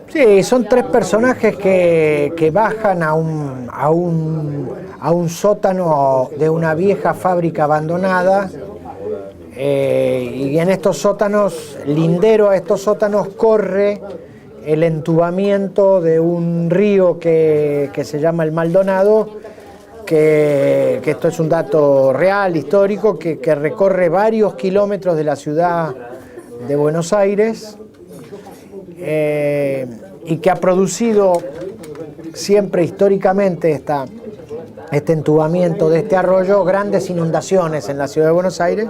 Sí, son tres personajes que bajan a un sótano de una vieja fábrica abandonada, y en estos sótanos, lindero a estos sótanos, corre el entubamiento de un río que se llama el Maldonado, que esto es un dato real, histórico, que recorre varios kilómetros de la ciudad de Buenos Aires, y que ha producido siempre históricamente este entubamiento de este arroyo, grandes inundaciones en la ciudad de Buenos Aires.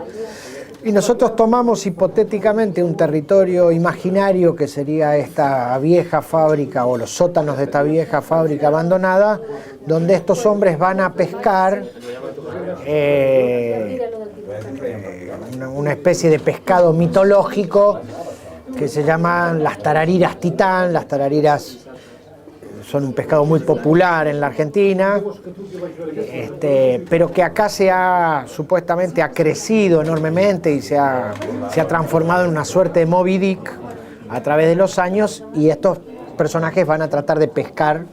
Y nosotros tomamos hipotéticamente un territorio imaginario que sería esta vieja fábrica o los sótanos de esta vieja fábrica abandonada, donde estos hombres van a pescar una especie de pescado mitológico que se llaman las tarariras titán. Las tarariras son un pescado muy popular en la Argentina, pero que acá supuestamente ha crecido enormemente y se ha transformado en una suerte de Moby Dick a través de los años, y estos personajes van a tratar de pescar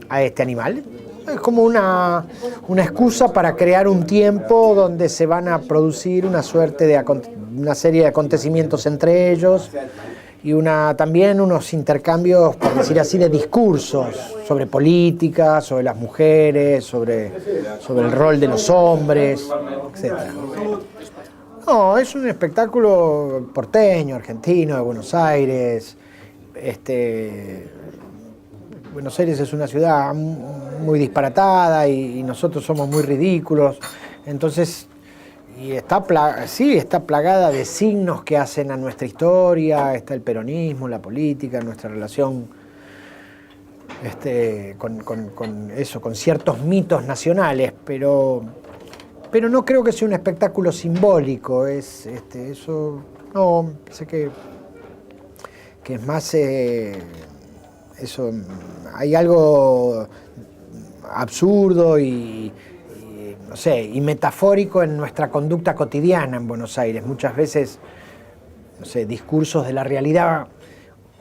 a este animal. Es como una excusa para crear un tiempo donde se van a producir una serie de acontecimientos entre ellos, y también unos intercambios, por decir así, de discursos sobre política, sobre las mujeres, sobre el rol de los hombres, etc. No, es un espectáculo porteño, argentino, de Buenos Aires. Buenos Aires es una ciudad muy disparatada y nosotros somos muy ridículos, entonces, y está plagada de signos que hacen a nuestra historia. Está el peronismo, la política, nuestra relación con ciertos mitos nacionales, pero no creo que sea un espectáculo simbólico. Eso no sé que es más eso. Hay algo absurdo y metafórico en nuestra conducta cotidiana en Buenos Aires. Muchas veces, discursos de la realidad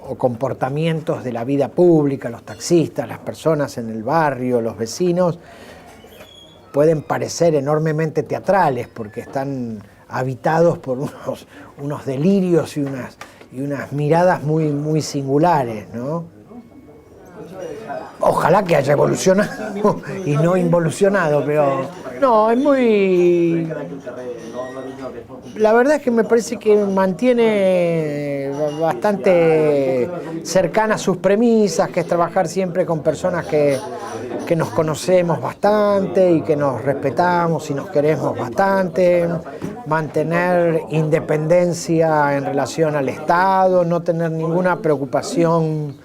o comportamientos de la vida pública, los taxistas, las personas en el barrio, los vecinos, pueden parecer enormemente teatrales porque están habitados por unos delirios y unas miradas muy, muy singulares, ¿no? Ojalá que haya evolucionado y no involucionado, pero no, es muy... La verdad es que me parece que mantiene bastante cercanas sus premisas, que es trabajar siempre con personas que nos conocemos bastante y que nos respetamos y nos queremos bastante, mantener independencia en relación al Estado, no tener ninguna preocupación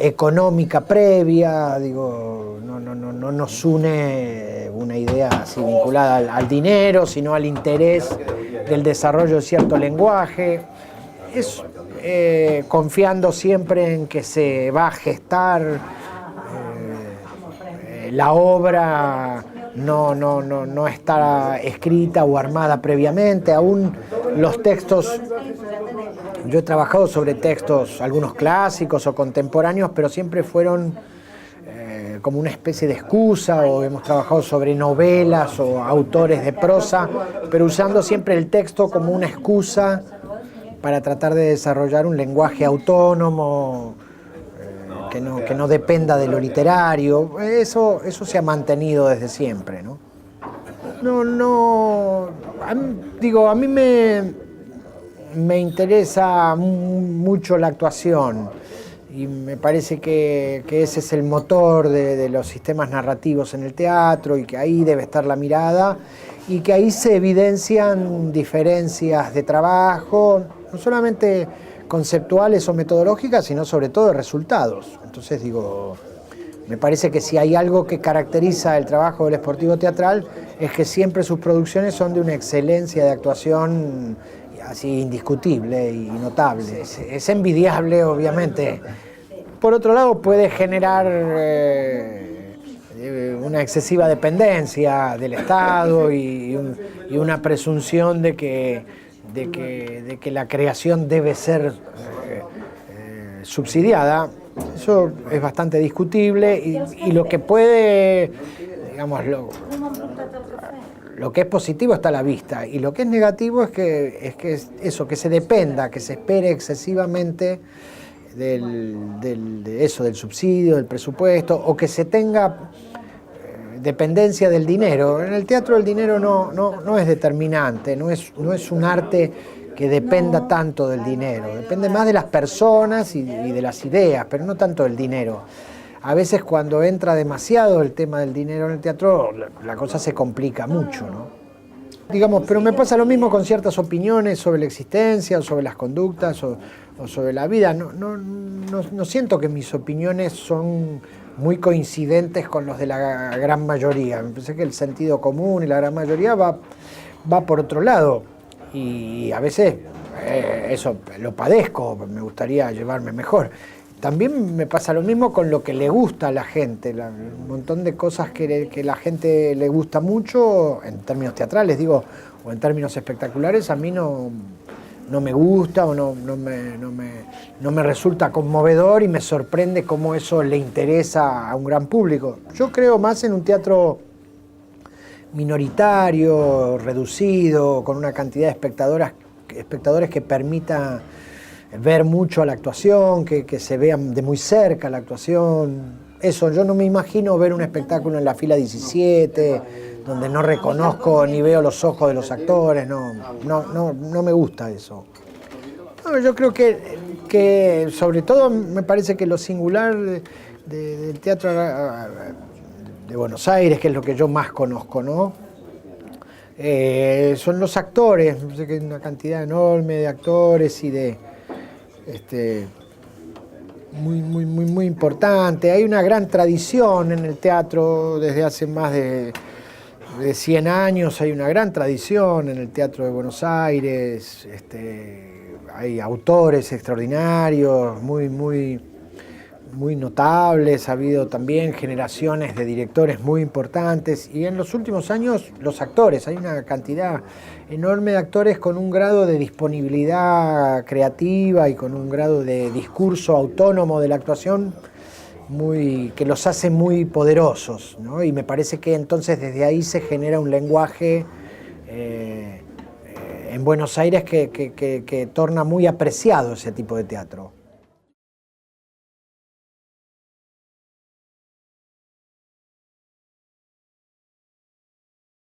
económica previa. No nos une una idea así vinculada al dinero, sino al interés del desarrollo de cierto lenguaje. Es confiando siempre en que se va a gestar la obra, no está escrita o armada previamente. Aún los textos, yo he trabajado sobre textos, algunos clásicos o contemporáneos, pero siempre fueron como una especie de excusa, o hemos trabajado sobre novelas o autores de prosa, pero usando siempre el texto como una excusa para tratar de desarrollar un lenguaje autónomo, que no dependa de lo literario. Eso se ha mantenido desde siempre, ¿no? A mí me interesa mucho la actuación y me parece que ese es el motor de los sistemas narrativos en el teatro, y que ahí debe estar la mirada, y que ahí se evidencian diferencias de trabajo, no solamente conceptuales o metodológicas, sino sobre todo de resultados. Entonces me parece que si hay algo que caracteriza el trabajo del Sportivo Teatral es que siempre sus producciones son de una excelencia de actuación así indiscutible y notable. Es envidiable, obviamente. Por otro lado, puede generar una excesiva dependencia del Estado y una presunción de que la creación debe ser subsidiada. Eso es bastante discutible y lo que puede, digamos, lo que es positivo está a la vista y lo que es negativo es que eso, que se dependa, que se espere excesivamente del subsidio, del presupuesto, o que se tenga dependencia del dinero. En el teatro el dinero no es determinante, no es un arte que dependa tanto del dinero, depende más de las personas y de las ideas, pero no tanto del dinero. A veces cuando entra demasiado el tema del dinero en el teatro, la cosa se complica mucho, ¿no? Digamos, pero me pasa lo mismo con ciertas opiniones sobre la existencia, o sobre las conductas, o sobre la vida. No siento que mis opiniones son muy coincidentes con los de la gran mayoría. Me parece que el sentido común y la gran mayoría va por otro lado. Y a veces eso lo padezco, me gustaría llevarme mejor. También me pasa lo mismo con lo que le gusta a la gente, un montón de cosas que la gente le gusta mucho, en términos teatrales digo, o en términos espectaculares, a mí no me gusta o no me resulta conmovedor y me sorprende cómo eso le interesa a un gran público. Yo creo más en un teatro minoritario, reducido, con una cantidad de espectadores que permita ver mucho a la actuación, que se vean de muy cerca la actuación. Eso, yo no me imagino ver un espectáculo en la fila 17, donde no reconozco ni veo los ojos de los actores, no me gusta eso. No, yo creo que sobre todo me parece que lo singular del teatro de Buenos Aires, que es lo que yo más conozco, ¿no? Son los actores, sé que hay una cantidad enorme de actores y de muy importante. Hay una gran tradición en el teatro desde hace más de 100 años, hay una gran tradición en el Teatro de Buenos Aires, hay autores extraordinarios, muy notables, ha habido también generaciones de directores muy importantes y en los últimos años los actores, hay una cantidad enorme de actores con un grado de disponibilidad creativa y con un grado de discurso autónomo de la actuación que los hace muy poderosos, ¿no? Y me parece que entonces desde ahí se genera un lenguaje en Buenos Aires que torna muy apreciado ese tipo de teatro.